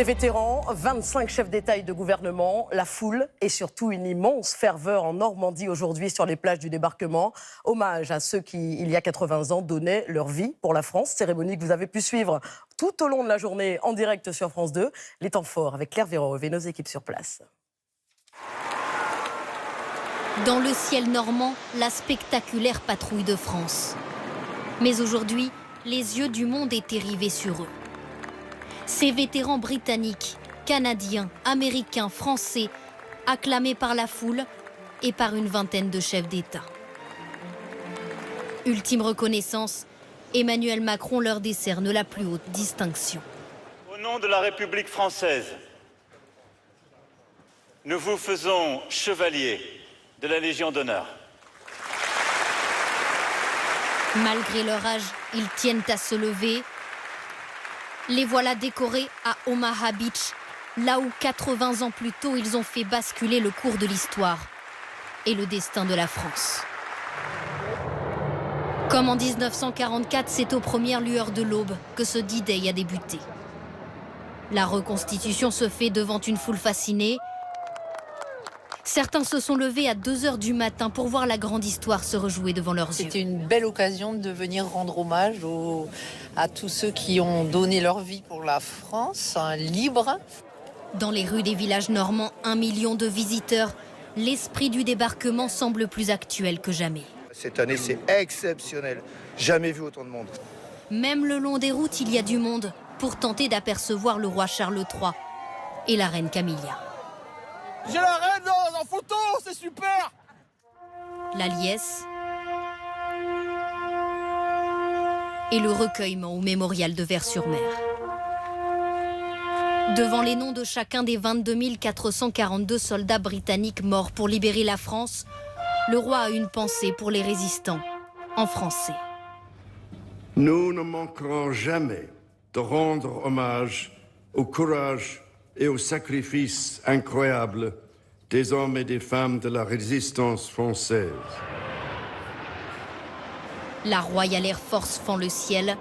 Des vétérans, 25 chefs d'État et de gouvernement, la foule et surtout une immense ferveur en Normandie aujourd'hui sur les plages du débarquement. Hommage à ceux qui, il y a 80 ans, donnaient leur vie pour la France. Cérémonie que vous avez pu suivre tout au long de la journée en direct sur France 2. Les temps forts avec Claire Véro et nos équipes sur place. Dans le ciel normand, la spectaculaire patrouille de France. Mais aujourd'hui, les yeux du monde étaient rivés sur eux. Ces vétérans britanniques, canadiens, américains, français, acclamés par la foule et par une vingtaine de chefs d'État. Ultime reconnaissance, Emmanuel Macron leur décerne la plus haute distinction. Au nom de la République française, nous vous faisons chevalier de la Légion d'honneur. Malgré leur âge, ils tiennent à se lever. Les voilà décorés à Omaha Beach, là où 80 ans plus tôt, ils ont fait basculer le cours de l'histoire et le destin de la France. Comme en 1944, c'est aux premières lueurs de l'aube que ce D-Day a débuté. La reconstitution se fait devant une foule fascinée. Certains se sont levés à 2 h du matin pour voir la grande histoire se rejouer devant leurs yeux. C'était une belle occasion de venir rendre hommage à tous ceux qui ont donné leur vie pour la France, libre. Dans les rues des villages normands, 1 million de visiteurs. L'esprit du débarquement semble plus actuel que jamais. Cette année, c'est exceptionnel. Jamais vu autant de monde. Même le long des routes, il y a du monde pour tenter d'apercevoir le roi Charles III et la reine Camilla. J'ai la reine en photo, c'est super! La liesse et le recueillement au mémorial de Vers-sur-Mer. Devant les noms de chacun des 22 442 soldats britanniques morts pour libérer la France, le roi a une pensée pour les résistants, en français. Nous ne manquerons jamais de rendre hommage au courage et au sacrifice incroyable des hommes et des femmes de la résistance française. La Royal Air Force fend le ciel,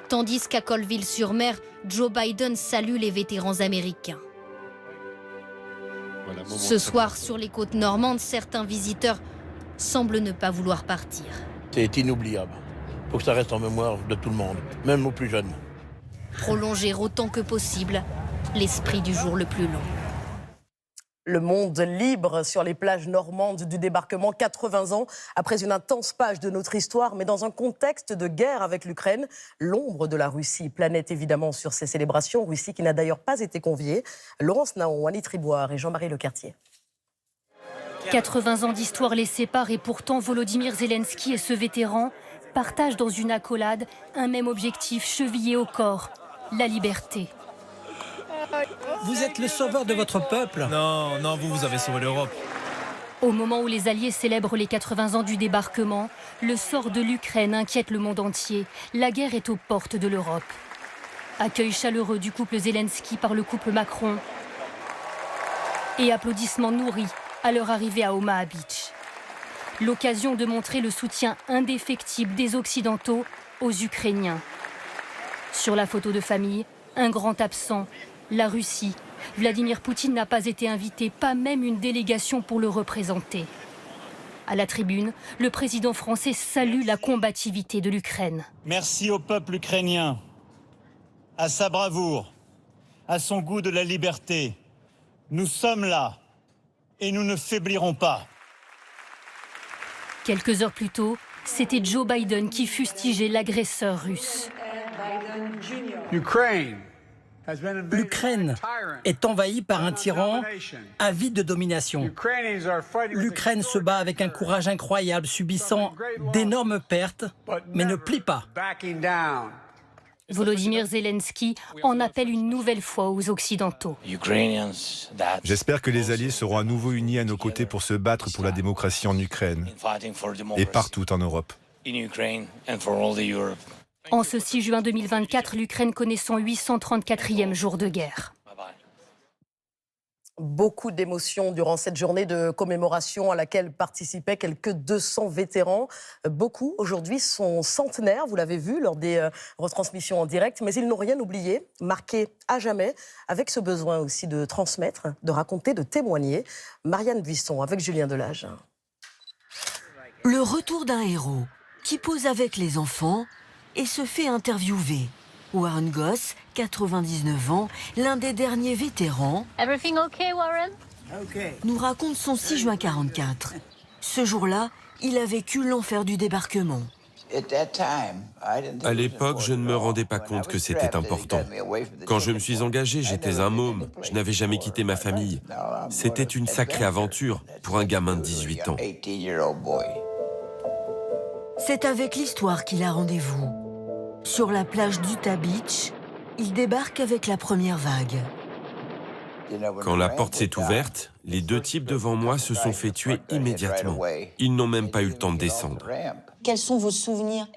tandis qu'à Colville-sur-Mer, Joe Biden salue les vétérans américains. Ce soir, sur les côtes normandes, certains visiteurs semblent ne pas vouloir partir. C'est inoubliable. Il faut que ça reste en mémoire de tout le monde, même aux plus jeunes. Prolonger autant que possible l'esprit du jour le plus long. Le monde libre sur les plages normandes du débarquement, 80 ans après une intense page de notre histoire, mais dans un contexte de guerre avec l'Ukraine. L'ombre de la Russie planait évidemment sur ces célébrations, Russie qui n'a d'ailleurs pas été conviée. Laurence Naon, Annie Triboire et Jean-Marie Lecartier. 80 ans d'histoire les séparent et pourtant Volodymyr Zelensky et ce vétéran partagent dans une accolade un même objectif chevillé au corps, la liberté. Vous êtes le sauveur de votre peuple. Non, vous avez sauvé l'Europe. Au moment où les Alliés célèbrent les 80 ans du débarquement, le sort de l'Ukraine inquiète le monde entier. La guerre est aux portes de l'Europe. Accueil chaleureux du couple Zelensky par le couple Macron et applaudissements nourris à leur arrivée à Omaha Beach. L'occasion de montrer le soutien indéfectible des Occidentaux aux Ukrainiens. Sur la photo de famille, un grand absent, la Russie. Vladimir Poutine n'a pas été invité, pas même une délégation pour le représenter. À la tribune, le président français salue la combativité de l'Ukraine. Merci au peuple ukrainien, à sa bravoure, à son goût de la liberté. Nous sommes là et nous ne faiblirons pas. Quelques heures plus tôt, c'était Joe Biden qui fustigeait l'agresseur russe. L'Ukraine est envahie par un tyran avide de domination. L'Ukraine se bat avec un courage incroyable, subissant d'énormes pertes, mais ne plie pas. Volodymyr Zelensky en appelle une nouvelle fois aux Occidentaux. J'espère que les Alliés seront à nouveau unis à nos côtés pour se battre pour la démocratie en Ukraine et partout en Europe. En ce 6 juin 2024, l'Ukraine connaît son 834e jour de guerre. Beaucoup d'émotions durant cette journée de commémoration à laquelle participaient quelques 200 vétérans. Beaucoup aujourd'hui sont centenaires, vous l'avez vu lors des retransmissions en direct, mais ils n'ont rien oublié, marqué à jamais, avec ce besoin aussi de transmettre, de raconter, de témoigner. Marianne Buisson avec Julien Delage. Le retour d'un héros qui pose avec les enfants et se fait interviewer. Warren Goss, 99 ans, l'un des derniers vétérans, Everything okay, Warren? nous raconte son 6 juin 44. Ce jour-là, il a vécu l'enfer du débarquement. À l'époque, je ne me rendais pas compte que c'était important. Quand je me suis engagé, j'étais un môme. Je n'avais jamais quitté ma famille. C'était une sacrée aventure pour un gamin de 18 ans. C'est avec l'histoire qu'il a rendez-vous. Sur la plage d'Utah Beach, il débarque avec la première vague. Quand la porte s'est ouverte, les deux types devant moi se sont fait tuer immédiatement. Ils n'ont même pas eu le temps de descendre. Quels sont vos souvenirs?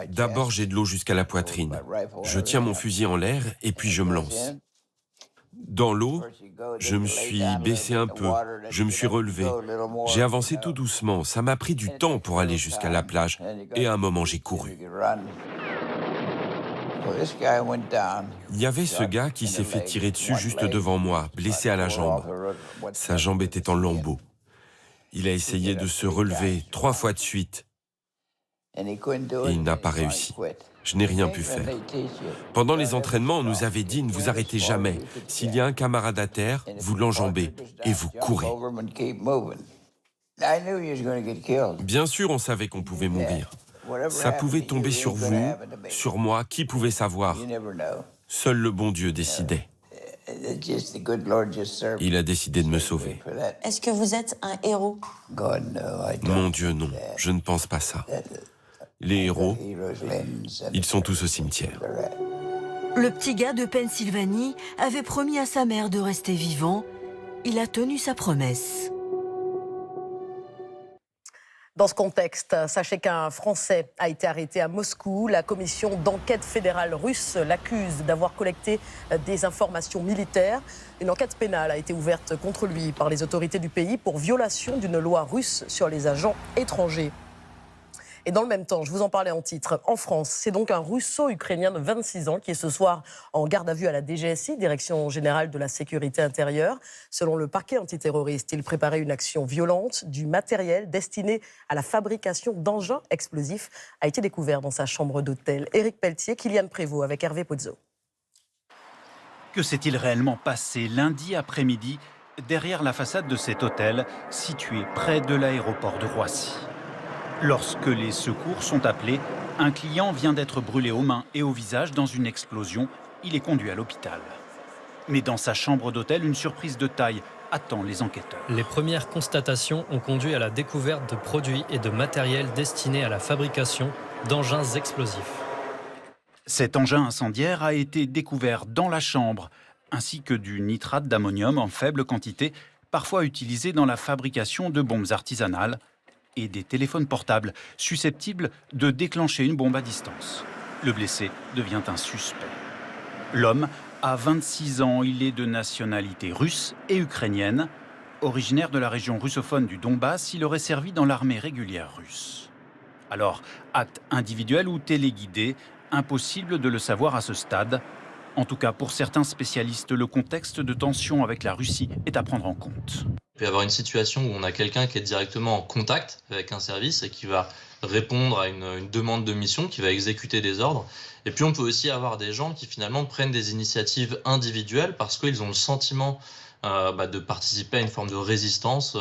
D'abord, j'ai de l'eau jusqu'à la poitrine. Je tiens mon fusil en l'air et puis je me lance. Dans l'eau, je me suis baissé un peu, je me suis relevé. J'ai avancé tout doucement, ça m'a pris du temps pour aller jusqu'à la plage et à un moment j'ai couru. Il y avait ce gars qui s'est fait tirer dessus juste devant moi, blessé à la jambe. Sa jambe était en lambeaux. Il a essayé de se relever 3 fois de suite et il n'a pas réussi. Je n'ai rien pu faire. Pendant les entraînements, on nous avait dit « Ne vous arrêtez jamais. S'il y a un camarade à terre, vous l'enjambez et vous courez. » Bien sûr, on savait qu'on pouvait mourir. Ça pouvait tomber sur vous, sur moi, qui pouvait savoir? Seul le bon Dieu décidait. Il a décidé de me sauver. Est-ce que vous êtes un héros? Mon Dieu, non. Je ne pense pas ça. Les héros, ils sont tous au cimetière. Le petit gars de Pennsylvanie avait promis à sa mère de rester vivant. Il a tenu sa promesse. Dans ce contexte, sachez qu'un Français a été arrêté à Moscou. La commission d'enquête fédérale russe l'accuse d'avoir collecté des informations militaires. Une enquête pénale a été ouverte contre lui par les autorités du pays pour violation d'une loi russe sur les agents étrangers. Et dans le même temps, je vous en parlais en titre, en France, c'est donc un russo-ukrainien de 26 ans qui est ce soir en garde à vue à la DGSI, Direction Générale de la Sécurité Intérieure. Selon le parquet antiterroriste, il préparait une action violente. Du matériel destiné à la fabrication d'engins explosifs a été découvert dans sa chambre d'hôtel. Éric Pelletier, Kylian Prévost avec Hervé Pozzo. Que s'est-il réellement passé lundi après-midi derrière la façade de cet hôtel situé près de l'aéroport de Roissy? Lorsque les secours sont appelés, un client vient d'être brûlé aux mains et au visage dans une explosion. Il est conduit à l'hôpital. Mais dans sa chambre d'hôtel, une surprise de taille attend les enquêteurs. Les premières constatations ont conduit à la découverte de produits et de matériel destinés à la fabrication d'engins explosifs. Cet engin incendiaire a été découvert dans la chambre, ainsi que du nitrate d'ammonium en faible quantité, parfois utilisé dans la fabrication de bombes artisanales, et des téléphones portables susceptibles de déclencher une bombe à distance. Le blessé devient un suspect. L'homme a 26 ans, il est de nationalité russe et ukrainienne. Originaire de la région russophone du Donbass, il aurait servi dans l'armée régulière russe. Alors, acte individuel ou téléguidé, impossible de le savoir à ce stade. En tout cas, pour certains spécialistes, le contexte de tension avec la Russie est à prendre en compte. Il peut y avoir une situation où on a quelqu'un qui est directement en contact avec un service et qui va répondre à une demande de mission, qui va exécuter des ordres. Et puis on peut aussi avoir des gens qui finalement prennent des initiatives individuelles parce qu'ils ont le sentiment de participer à une forme de résistance.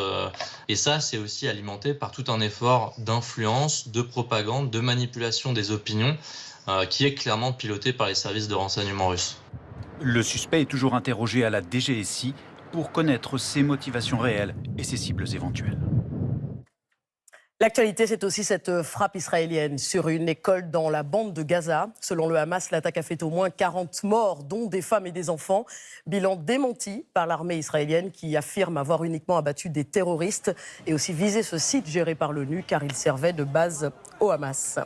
Et ça, c'est aussi alimenté par tout un effort d'influence, de propagande, de manipulation des opinions qui est clairement piloté par les services de renseignement russes. Le suspect est toujours interrogé à la DGSI pour connaître ses motivations réelles et ses cibles éventuelles. L'actualité, c'est aussi cette frappe israélienne sur une école dans la bande de Gaza. Selon le Hamas, l'attaque a fait au moins 40 morts, dont des femmes et des enfants. Bilan démenti par l'armée israélienne qui affirme avoir uniquement abattu des terroristes et aussi visé ce site géré par l'ONU car il servait de base au Hamas.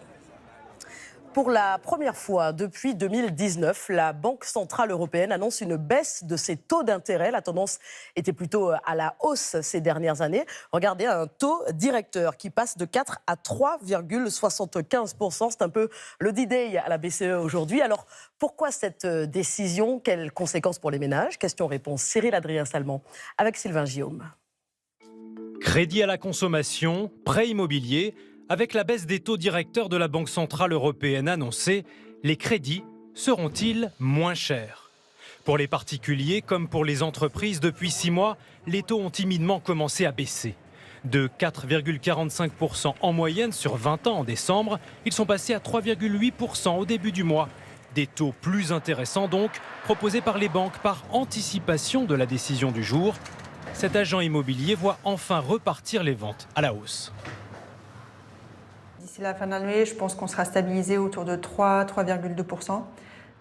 Pour la première fois depuis 2019, la Banque centrale européenne annonce une baisse de ses taux d'intérêt. La tendance était plutôt à la hausse ces dernières années. Regardez, un taux directeur qui passe de 4 à 3,75%. C'est un peu le D-Day à la BCE aujourd'hui. Alors, pourquoi cette décision? Quelles conséquences pour les ménages? Question-réponse. Cyril Adrien-Salmon avec Sylvain Guillaume. Crédit à la consommation, prêt immobilier. Avec la baisse des taux directeurs de la Banque centrale européenne annoncée, les crédits seront-ils moins chers? Pour les particuliers comme pour les entreprises, depuis 6 mois, les taux ont timidement commencé à baisser. De 4,45% en moyenne sur 20 ans en décembre, ils sont passés à 3,8% au début du mois. Des taux plus intéressants donc, proposés par les banques par anticipation de la décision du jour. Cet agent immobilier voit enfin repartir les ventes à la hausse. D'ici la fin de l'année, je pense qu'on sera stabilisé autour de 3,2%,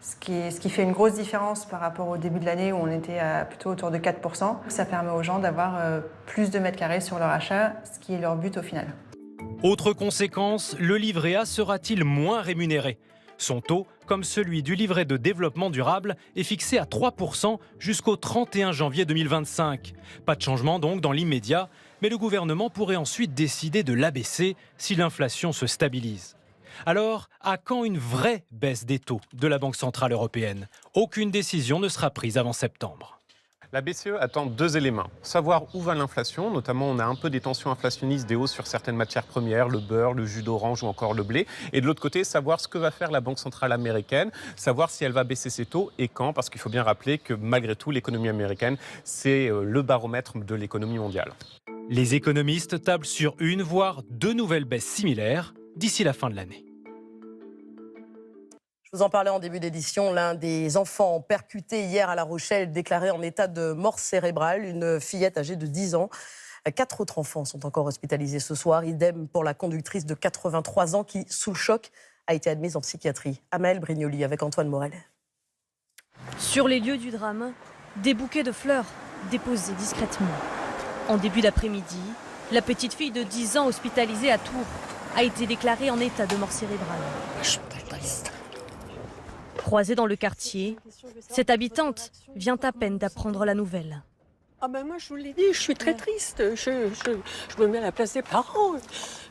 ce qui fait une grosse différence par rapport au début de l'année où on était plutôt autour de 4%. Ça permet aux gens d'avoir plus de mètres carrés sur leur achat, ce qui est leur but au final. Autre conséquence, le livret A sera-t-il moins rémunéré? Son taux, comme celui du livret de développement durable, est fixé à 3% jusqu'au 31 janvier 2025. Pas de changement donc dans l'immédiat, mais le gouvernement pourrait ensuite décider de l'abaisser si l'inflation se stabilise. Alors, à quand une vraie baisse des taux de la Banque centrale européenne? Aucune décision ne sera prise avant septembre. La BCE attend 2 éléments. Savoir où va l'inflation, notamment on a un peu des tensions inflationnistes, des hausses sur certaines matières premières, le beurre, le jus d'orange ou encore le blé. Et de l'autre côté, savoir ce que va faire la Banque centrale américaine, savoir si elle va baisser ses taux et quand, parce qu'il faut bien rappeler que malgré tout, l'économie américaine, c'est le baromètre de l'économie mondiale. Les économistes tablent sur une, voire 2 nouvelles baisses similaires d'ici la fin de l'année. Je vous en parlais en début d'édition, l'un des enfants percutés hier à La Rochelle, déclaré en état de mort cérébrale, une fillette âgée de 10 ans. 4 autres enfants sont encore hospitalisés ce soir. Idem pour la conductrice de 83 ans qui, sous le choc, a été admise en psychiatrie. Amel Brignoli avec Antoine Morel. Sur les lieux du drame, des bouquets de fleurs déposés discrètement. En début d'après-midi, la petite fille de 10 ans hospitalisée à Tours a été déclarée en état de mort cérébrale. Croisée dans le quartier, cette habitante vient à peine d'apprendre la nouvelle. Ah ben moi je vous l'ai dit, je suis très triste. Je me mets à la place des parents.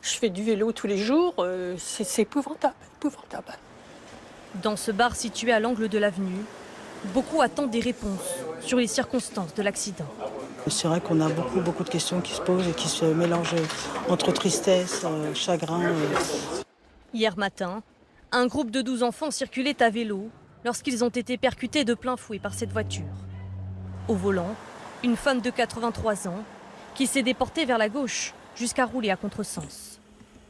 Je fais du vélo tous les jours. C'est épouvantable, épouvantable. Dans ce bar situé à l'angle de l'avenue, beaucoup attendent des réponses sur les circonstances de l'accident. C'est vrai qu'on a beaucoup de questions qui se posent et qui se mélangent entre tristesse, chagrin. Hier matin, un groupe de 12 enfants circulait à vélo lorsqu'ils ont été percutés de plein fouet par cette voiture. Au volant, une femme de 83 ans qui s'est déportée vers la gauche jusqu'à rouler à contresens.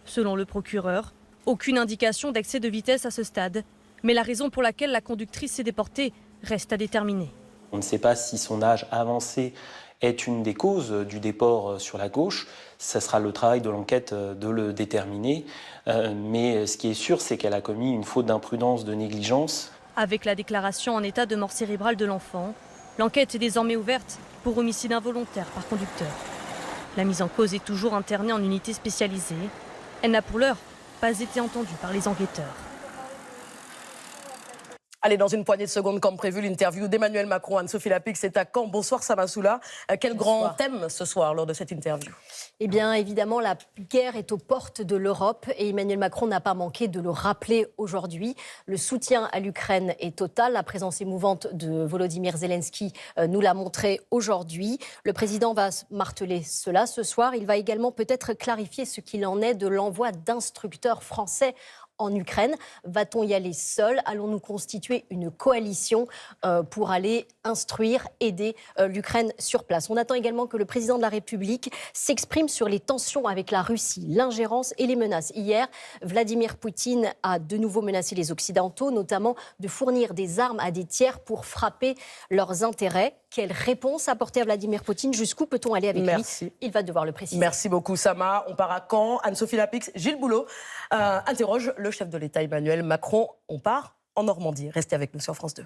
Selon le procureur, aucune indication d'excès de vitesse à ce stade, mais la raison pour laquelle la conductrice s'est déportée reste à déterminer. On ne sait pas si son âge avancé est une des causes du déport sur la gauche. Ce sera le travail de l'enquête de le déterminer. Mais ce qui est sûr, c'est qu'elle a commis une faute d'imprudence, de négligence. Avec la déclaration en état de mort cérébrale de l'enfant, l'enquête est désormais ouverte pour homicide involontaire par conducteur. La mise en cause est toujours internée en unité spécialisée. Elle n'a pour l'heure pas été entendue par les enquêteurs. Allez, dans une poignée de secondes, comme prévu, l'interview d'Emmanuel Macron. Anne-Sophie Lapix est à Caen. Bonsoir Samassoula. Quel grand thème ce soir lors de cette interview? Eh bien, évidemment, la guerre est aux portes de l'Europe et Emmanuel Macron n'a pas manqué de le rappeler aujourd'hui. Le soutien à l'Ukraine est total. La présence émouvante de Volodymyr Zelensky nous l'a montré aujourd'hui. Le président va marteler cela ce soir. Il va également peut-être clarifier ce qu'il en est de l'envoi d'instructeurs français en Ukraine. Va-t-on y aller seul? Allons-nous constituer une coalition pour aller instruire, aider l'Ukraine sur place? On attend également que le président de la République s'exprime sur les tensions avec la Russie, l'ingérence et les menaces. Hier, Vladimir Poutine a de nouveau menacé les Occidentaux, notamment de fournir des armes à des tiers pour frapper leurs intérêts. Quelle réponse apporter à Vladimir Poutine? Jusqu'où peut-on aller avec lui? Il va devoir le préciser. Merci beaucoup, Sama. On part à Caen. Anne-Sophie Lapix, Gilles Boulot interroge le chef de l'État Emmanuel Macron. On part en Normandie. Restez avec nous sur France 2.